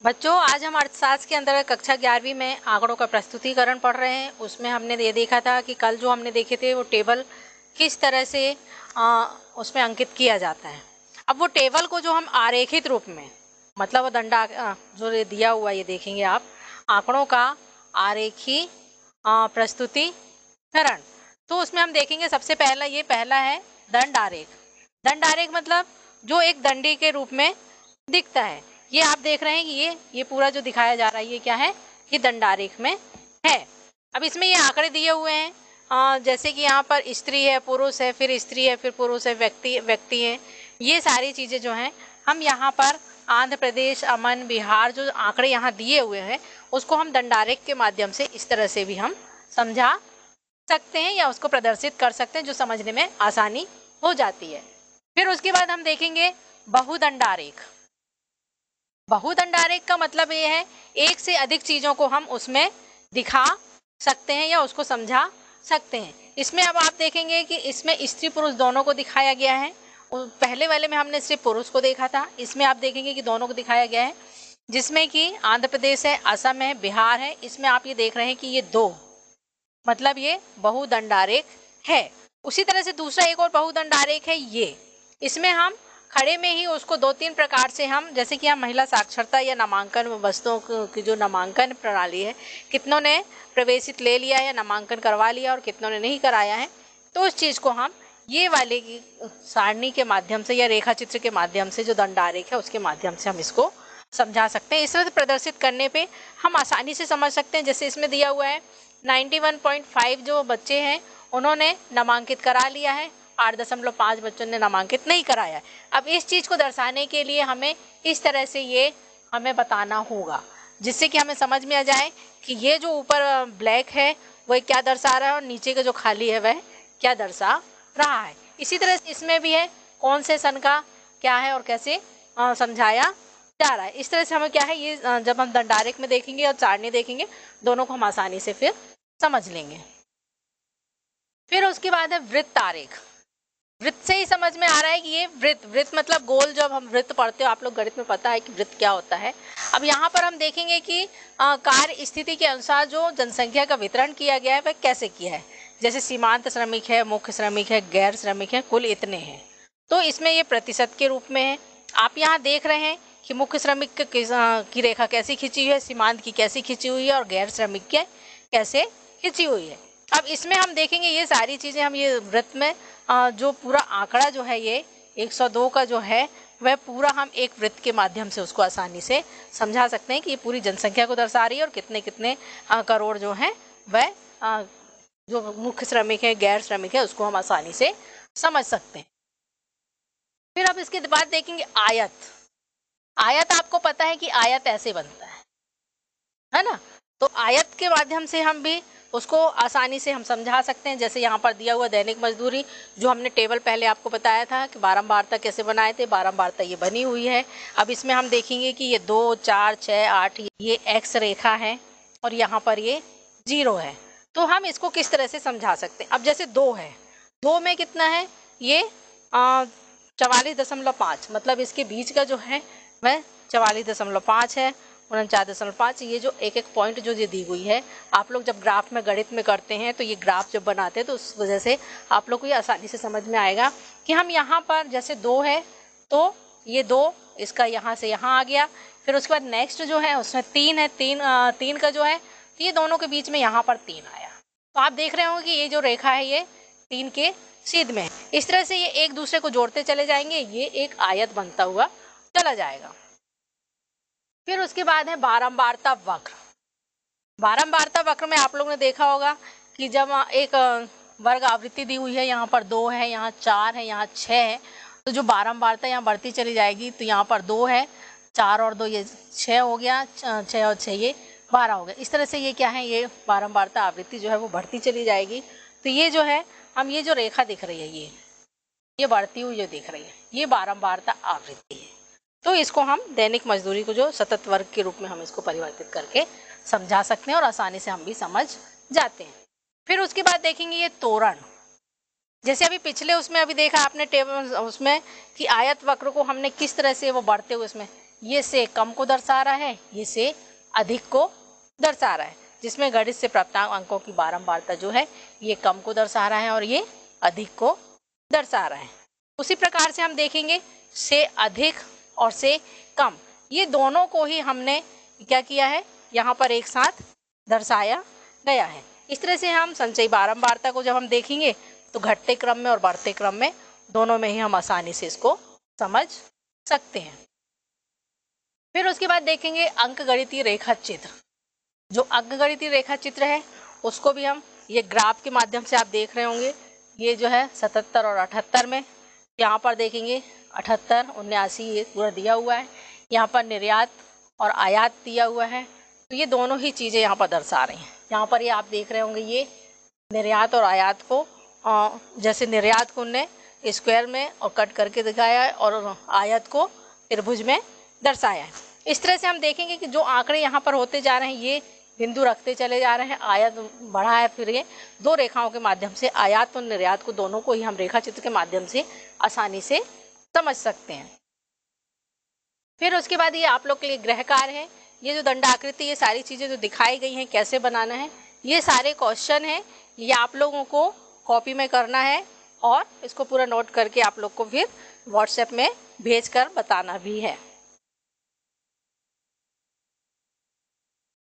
बच्चों, आज हम अर्थशास्त्र के अंतर्गत कक्षा 11वीं में आंकड़ों का प्रस्तुतिकरण पढ़ रहे हैं। उसमें हमने ये देखा था कि कल जो हमने देखे थे वो टेबल किस तरह से उसमें अंकित किया जाता है। अब वो टेबल को जो हम आरेखित रूप में, मतलब वो डंडा जो ये दिया हुआ ये देखेंगे आप, आंकड़ों का आरेखी प्रस्तुतिकरण। तो उसमें हम देखेंगे सबसे पहला है दंड आरेख। दंड आरेख मतलब जो एक डंडी के रूप में दिखता है। ये आप देख रहे हैं कि ये पूरा जो दिखाया जा रहा है ये क्या है, ये दंड आरेख में है। अब इसमें ये आंकड़े दिए हुए हैं, जैसे कि यहाँ पर स्त्री है, पुरुष है, फिर स्त्री है, फिर पुरुष है, व्यक्ति है। ये सारी चीजें जो हैं हम यहाँ पर आंध्र प्रदेश, अमन, बिहार जो आंकड़े यहाँ दिए हुए हैं उसको हम दंडारेख के माध्यम से इस तरह से भी हम समझा सकते हैं या उसको प्रदर्शित कर सकते हैं, जो समझने में आसानी हो जाती है। फिर उसके बाद हम देखेंगे बहुदंडारेख। बहुदंडारेख का मतलब ये है एक से अधिक चीजों को हम उसमें दिखा सकते हैं या उसको समझा सकते हैं। इसमें अब आप देखेंगे कि इसमें स्त्री पुरुष दोनों को दिखाया गया है। पहले वाले में हमने सिर्फ पुरुष को देखा था, इसमें आप देखेंगे कि दोनों को दिखाया गया है, जिसमें कि आंध्र प्रदेश है, असम है, बिहार है। इसमें आप ये देख रहे हैं कि ये दो, मतलब ये बहुदंडारेख है। उसी तरह से दूसरा एक और बहुदंडारेख है ये। इसमें हम खड़े में ही उसको 2-3 प्रकार से हम, जैसे कि हम महिला साक्षरता या नामांकन वस्तुओं की जो नामांकन प्रणाली है, कितनों ने प्रवेशित ले लिया या नामांकन करवा लिया और कितनों ने नहीं कराया है, तो उस चीज को हम ये वाले की सारणी के माध्यम से या रेखा चित्र के माध्यम से, जो दंडारेख है उसके माध्यम से हम इसको समझा सकते हैं। इस तरह से प्रदर्शित करने पे हम आसानी से समझ सकते हैं। जैसे इसमें दिया हुआ है 91.5 जो बच्चे हैं उन्होंने नामांकित करा लिया है, 8.5 बच्चों ने नामांकित नहीं कराया है। अब इस चीज को दर्शाने के लिए हमें इस तरह से ये हमें बताना होगा, जिससे कि हमें समझ में आ जाए कि ये जो ऊपर ब्लैक है वह क्या दर्शा रहा है और नीचे का जो खाली है वह क्या दर्शा रहा है। इसी तरह इसमें भी है कौन से सन का क्या है और कैसे समझाया जा रहा है। इस तरह से हमें क्या है, ये जब हम दंडारेख में देखेंगे और सारणी देखेंगे दोनों को हम आसानी से फिर समझ लेंगे। फिर उसके बाद है वृत्त आरेख। वृत्त से ही समझ में आ रहा है कि ये वृत्त मतलब गोल। जब हम वृत्त पढ़ते हो, आप लोग गणित में पता है कि वृत्त क्या होता है। अब यहाँ पर हम देखेंगे कि कार्य स्थिति के अनुसार जो जनसंख्या का वितरण किया गया है वह कैसे किया है। जैसे सीमांत श्रमिक है, मुख्य श्रमिक है, गैर श्रमिक है, कुल इतने हैं। तो इसमें ये प्रतिशत के रूप में है। आप यहाँ देख रहे हैं कि मुख्य श्रमिक की रेखा कैसी खींची हुई है, सीमांत की कैसी खींची हुई है और गैर श्रमिक की कैसे खींची हुई है। अब इसमें हम देखेंगे ये सारी चीजें हम ये वृत्त में जो पूरा आंकड़ा जो है ये 102 का जो है वह पूरा हम एक वृत्त के माध्यम से उसको आसानी से समझा सकते हैं कि ये पूरी जनसंख्या को दर्शा रही है और कितने कितने करोड़ जो हैं वह जो मुख्य श्रमिक है, गैर श्रमिक है, उसको हम आसानी से समझ सकते हैं। फिर अब इसके बाद देखेंगे आयत। आयत आपको पता है कि आयत ऐसे बनता है ना। तो आयत के माध्यम से हम भी उसको आसानी से हम समझा सकते हैं। जैसे यहाँ पर दिया हुआ दैनिक मजदूरी, जो हमने टेबल पहले आपको बताया था कि बारंबारता कैसे बनाए थे, बारंबारता ये बनी हुई है। अब इसमें हम देखेंगे कि ये 2, 4, 6, 8 ये एक्स रेखा है और यहाँ पर ये 0 है। तो हम इसको किस तरह से समझा सकते हैं। अब जैसे 2 है, 2 में कितना है, ये 44.5, मतलब इसके बीच का जो है वह 44.5 है, 49.5। ये जो एक एक पॉइंट जो ये दी हुई है, आप लोग जब ग्राफ में गणित में करते हैं तो ये ग्राफ जब बनाते हैं तो उस वजह से आप लोग को ये आसानी से समझ में आएगा कि हम यहाँ पर जैसे 2 है तो ये 2 इसका यहाँ से यहाँ आ गया। फिर उसके बाद नेक्स्ट जो है उसमें 3 है, 3 का जो है तो ये दोनों के बीच में यहाँ पर 3 आया। तो आप देख रहे होंगे कि ये जो रेखा है ये 3 के सीध में है। इस तरह से ये एक दूसरे को जोड़ते चले जाएंगे, ये एक आयत बनता हुआ चला जाएगा। फिर उसके बाद है बारंबारता वक्र। बारंबारता वक्र में आप लोगों ने देखा होगा कि जब एक वर्ग आवृत्ति दी हुई है, यहाँ पर 2 है, यहाँ 4 है, यहाँ 6 है, तो जो बारंबारता यहाँ बढ़ती चली जाएगी। तो यहाँ पर 2 है, 4 और 2 ये 6 हो गया, 6 और 6 ये 12 हो गया। इस तरह से ये क्या है, ये बारंबारता आवृत्ति जो है वो बढ़ती चली जाएगी। तो ये जो है हम ये जो रेखा दिख रही है ये बढ़ती हुई जो दिख रही है ये बारंबारता आवृत्ति है। तो इसको हम दैनिक मजदूरी को जो सतत वर्ग के रूप में हम इसको परिवर्तित करके समझा सकते हैं और आसानी से हम भी समझ जाते हैं। फिर उसके बाद देखेंगे ये तोरण। जैसे अभी पिछले उसमें अभी देखा आपने टेबल उसमें कि आयत वक्र को हमने किस तरह से वो बढ़ते हुए उसमें ये से कम को दर्शा रहा है, ये से अधिक को दर्शा रहा है, जिसमें गणित से प्राप्तांक अंकों की बारंबारता जो है ये कम को दर्शा रहा है और ये अधिक को दर्शा रहा है। उसी प्रकार से हम देखेंगे से अधिक और से कम, ये दोनों को ही हमने क्या किया है, यहाँ पर एक साथ दर्शाया गया है। इस तरह से हम संचयी बारंबारता को जब हम देखेंगे तो घटते क्रम में और बढ़ते क्रम में दोनों में ही हम आसानी से इसको समझ सकते हैं। फिर उसके बाद देखेंगे अंकगणितीय रेखा चित्र। जो अंकगणितीय रेखा चित्र है उसको भी हम ये ग्राफ के माध्यम से आप देख रहे होंगे, ये जो है 77 और 78 में, यहाँ पर देखेंगे 78, 79 ये पूरा दिया हुआ है, यहाँ पर निर्यात और आयात दिया हुआ है, तो ये दोनों ही चीज़ें यहाँ पर दर्शा रही हैं। यहाँ पर ये आप देख रहे होंगे ये निर्यात और आयात को जैसे निर्यात को उनने स्क्वायर में और कट करके दिखाया है और आयत को त्रिभुज में दर्शाया है। इस तरह से हम देखेंगे कि जो आंकड़े यहाँ पर होते जा रहे हैं ये बिंदु रखते चले जा रहे हैं, आयत बढ़ा है, फिर ये दो रेखाओं के माध्यम से आयात और निर्यात को दोनों को ही हम रेखा चित्र के माध्यम से आसानी से समझ सकते हैं। फिर उसके बाद ये आप लोग के लिए गृह कार्य है, ये जो दंडाकृति, ये सारी चीज़ें जो दिखाई गई हैं कैसे बनाना है, ये सारे क्वेश्चन हैं, ये आप लोगों को कॉपी में करना है और इसको पूरा नोट करके आप लोग को फिर व्हाट्सएप में भेज कर बताना भी है।